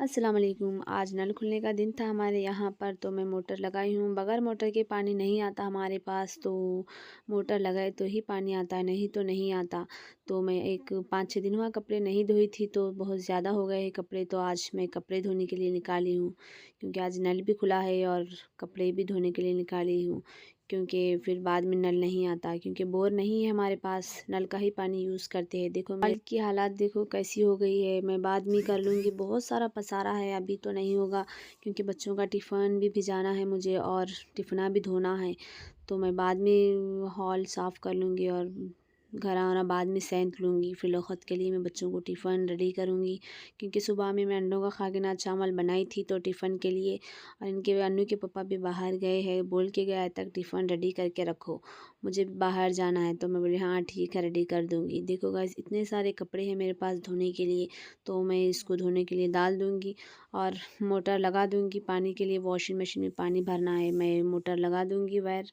अस्सलाम वालेकुम। आज नल खुलने का दिन था हमारे यहाँ पर, तो मैं मोटर लगाई हूँ। बगैर मोटर के पानी नहीं आता हमारे पास, तो मोटर लगाए तो ही पानी आता है, नहीं तो नहीं आता। तो मैं एक 5-6 दिन हुआ कपड़े नहीं धोई थी, तो बहुत ज़्यादा हो गए हैं कपड़े, तो आज मैं कपड़े धोने के लिए निकाली हूँ। क्योंकि आज नल भी खुला है और कपड़े भी धोने के लिए निकाली हूँ, क्योंकि फिर बाद में नल नहीं आता, क्योंकि बोर नहीं है हमारे पास, नल का ही पानी यूज़ करते हैं। देखो नल की हालात देखो कैसी हो गई है। मैं बाद में कर लूँगी, बहुत सारा पसारा है, अभी तो नहीं होगा, क्योंकि बच्चों का टिफ़िन भी भिजाना है मुझे और टिफ़िना भी धोना है। तो मैं बाद में हॉल साफ़ कर लूँगी और घरा वरा बाद में सेंक लूँगी। फिर वक़्त के लिए मैं बच्चों को टिफ़िन रेडी करूँगी, क्योंकि सुबह में मैं अंडों का खागिना चावल बनाई थी तो टिफ़िन के लिए। और इनके अन्नू के पापा भी बाहर गए हैं, बोल के गए आज तक टिफ़िन रेडी करके रखो, मुझे भी बाहर जाना है। तो मैं बोली हाँ ठीक है, रेडी कर दूँगी। देखो गाइस, इतने सारे कपड़े हैं मेरे पास धोने के लिए, तो मैं इसको धोने के लिए डाल दूँगी और मोटर लगा दूँगी पानी के लिए। वॉशिंग मशीन में पानी भरना है, मैं मोटर लगा दूँगी वायर,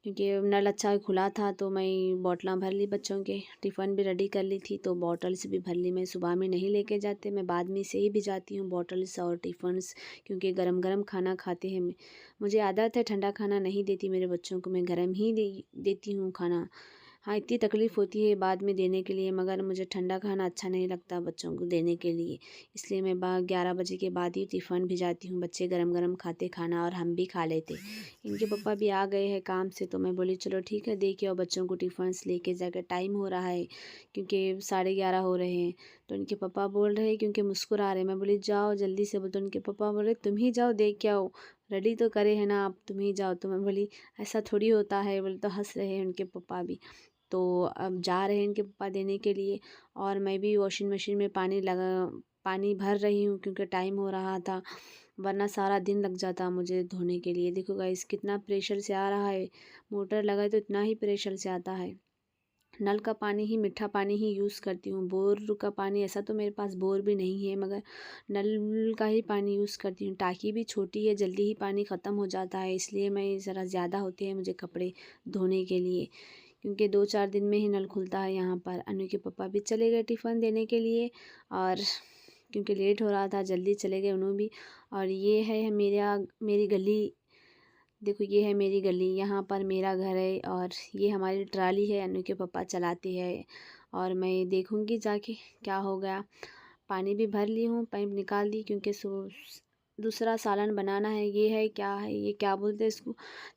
क्योंकि नल अच्छा खुला था। तो मैं बॉटलां भर ली, बच्चों के टिफ़िन भी रेडी कर ली थी, तो बॉटल्स भी भर ली। मैं सुबह में नहीं लेके जाते, मैं बाद में से ही भिजाती हूँ बॉटल्स और टिफ़िन्स, क्योंकि गरम गरम खाना खाते हैं। मुझे आदत है ठंडा खाना नहीं देती मेरे बच्चों को, मैं गरम ही देती हूँ खाना। हाँ, इतनी तकलीफ़ होती है बाद में देने के लिए, मगर मुझे ठंडा खाना अच्छा नहीं लगता बच्चों को देने के लिए, इसलिए मैं 11 बजे के बाद ही टिफ़िन भिजाती हूँ। बच्चे गरम गरम खाते खाना और हम भी खा लेते। इनके पापा भी आ गए हैं काम से, तो मैं बोली चलो ठीक है, दे के आओ बच्चों को टिफ़िन्स लेके जाकर। टाइम हो रहा है, क्योंकि 11:30 हो रहे हैं। तो इनके पापा बोल रहे हैं, क्योंकि मुस्कुरा रहे, मैं बोली जाओ जल्दी से बोल। तो उनके पापा बोल रहे तुम ही जाओ दे के आओ, रेडी तो करे हैं ना आप, तुम ही जाओ। तो मैं बोली ऐसा थोड़ी होता है बोले, तो हंस रहे हैं उनके पापा भी। तो अब जा रहे हैं इनके पापा देने के लिए, और मैं भी वॉशिंग मशीन में पानी भर रही हूँ, क्योंकि टाइम हो रहा था, वरना सारा दिन लग जाता मुझे धोने के लिए। देखो गाइस, कितना प्रेशर से आ रहा है, मोटर लगाए तो इतना ही प्रेशर से आता है। नल का पानी ही, मीठा पानी ही यूज़ करती हूँ। बोर का पानी, ऐसा तो मेरे पास बोर भी नहीं है, मगर नल का ही पानी यूज़ करती हूँ। टाँकी भी छोटी है, जल्दी ही पानी ख़त्म हो जाता है, इसलिए मैं ज़रा ज़्यादा होते हैं मुझे कपड़े धोने के लिए, क्योंकि 2-4 दिन में ही नल खुलता है यहाँ पर। अनु के पापा भी चले गए टिफ़िन देने के लिए, और क्योंकि लेट हो रहा था जल्दी चले गए उन्हों भी। और ये है मेरी गली, देखो ये है मेरी गली, यहाँ पर मेरा घर है, और ये हमारी ट्राली है, अनु के पापा चलाते हैं। और मैं देखूँगी जाके क्या हो गया। पानी भी भर ली हूँ, पाइप निकाल दी, क्योंकि दूसरा सालन बनाना है। ये है क्या है, ये क्या बोलते हैं इसको,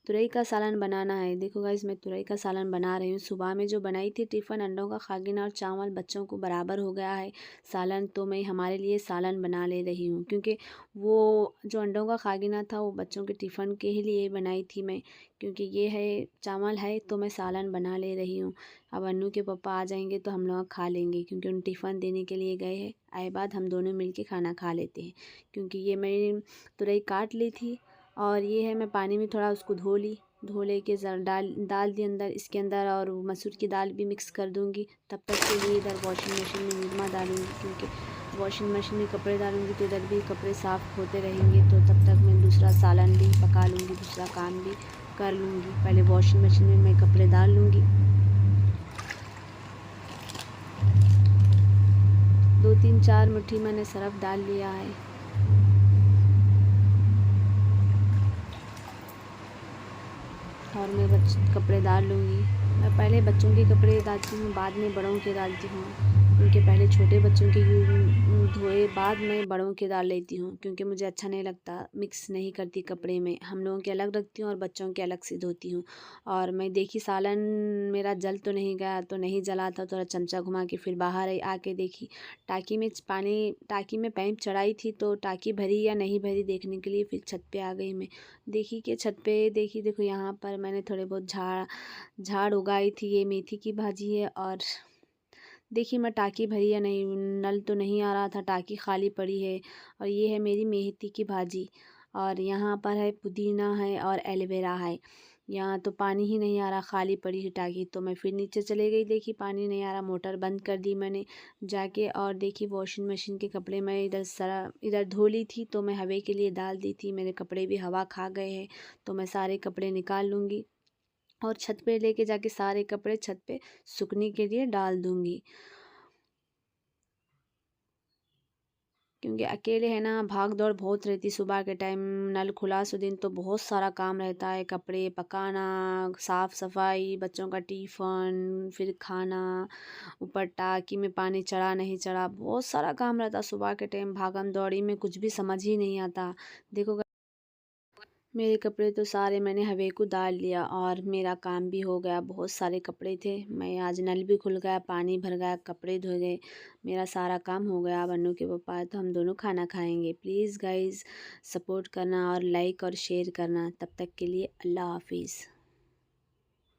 तुरई का सालन बनाना है। देखो गाइस, मैं तुरई का सालन बना रही हूँ। सुबह में जो बनाई थी टिफ़िन अंडों का खागिना और चावल, बच्चों को बराबर हो गया है सालन, तो मैं हमारे लिए सालन बना ले रही हूँ, क्योंकि वो जो अंडों का खागिना था वो बच्चों के टिफ़िन के ही लिए बनाई थी मैं, क्योंकि ये है चावल है, तो मैं सालन बना ले रही हूँ। अब अन्नू के पापा आ जाएंगे तो हम लोग खा लेंगे, क्योंकि उन टिफ़िन देने के लिए गए हैं। आए बाद हम दोनों मिल के खाना खा लेते हैं। क्योंकि ये मैंने तुरई काट ली थी, और ये है मैं पानी में थोड़ा उसको धो ले के ज़रा डाल दी अंदर, इसके अंदर, और मसूर की दाल भी मिक्स कर दूँगी। तब तक के लिए इधर वॉशिंग मशीन में निरमा डालूँगी, क्योंकि वॉशिंग मशीन में कपड़े डालूँगी तो इधर भी कपड़े साफ़ होते रहेंगे। तो तब तक मैं दूसरा सालन भी पका लूँगी, दूसरा काम भी कर लूँगी। पहले वॉशिंग मशीन में मैं कपड़े डाल लूँगी। 2-3-4 मुट्ठी मैंने सरफ़ डाल लिया है। और मैं कपड़े डाल लूँगी। मैं पहले बच्चों के कपड़े डालती हूँ, बाद में बड़ों के डालती हूँ, क्योंकि पहले छोटे बच्चों के धोए बाद में बड़ों के डाल लेती हूँ, क्योंकि मुझे अच्छा नहीं लगता, मिक्स नहीं करती कपड़े में। हम लोगों के अलग रखती हूँ और बच्चों के अलग से धोती हूँ। और मैं देखी सालन मेरा जल तो नहीं गया, तो नहीं जला था, थोड़ा चमचा घुमा के फिर बाहर आई, आके देखी टाँकी में पाइप चढ़ाई थी, तो टाँकी भरी या नहीं भरी देखने के लिए फिर छत पे आ गई मैं। देखी कि छत पे देखी, देखो यहाँ पर मैंने थोड़े बहुत झाड़ उगाई थी। ये मेथी की भाजी है, और देखी मैं टाँकी भरी या नहीं, नल तो नहीं आ रहा था, टाँकी खाली पड़ी है। और ये है मेरी मेथी की भाजी, और यहाँ पर है पुदीना है और एलोवेरा है। यहाँ तो पानी ही नहीं आ रहा, खाली पड़ी है टाँकी। तो मैं फिर नीचे चले गई, देखी पानी नहीं आ रहा, मोटर बंद कर दी मैंने जाके। और देखी वॉशिंग मशीन के कपड़े मैं इधर धो ली थी, तो मैं हवा के लिए डाल दी थी, मेरे कपड़े भी हवा खा गए हैं। तो मैं सारे कपड़े निकाल लूँगी, और छत पे लेके जाके सारे कपड़े छत पे सूखने के लिए डाल दूँगी, क्योंकि अकेले है ना, भाग दौड़ बहुत रहती सुबह के टाइम। नल खुला सो दिन तो बहुत सारा काम रहता है, कपड़े पकाना, साफ सफाई, बच्चों का टिफ़न, फिर खाना, ऊपर टाकी में पानी चढ़ा नहीं चढ़ा, बहुत सारा काम रहता सुबह के टाइम। भागम दौड़ी में कुछ भी समझ ही नहीं आता। देखो मेरे कपड़े तो सारे मैंने हवे को डाल लिया और मेरा काम भी हो गया। बहुत सारे कपड़े थे, मैं आज नल भी खुल गया, पानी भर गया, कपड़े धो गए, मेरा सारा काम हो गया। अब अन्नू के पापा आए तो हम दोनों खाना खाएंगे। प्लीज़ गाइज़ सपोर्ट करना और लाइक और शेयर करना। तब तक के लिए अल्लाह हाफिज़।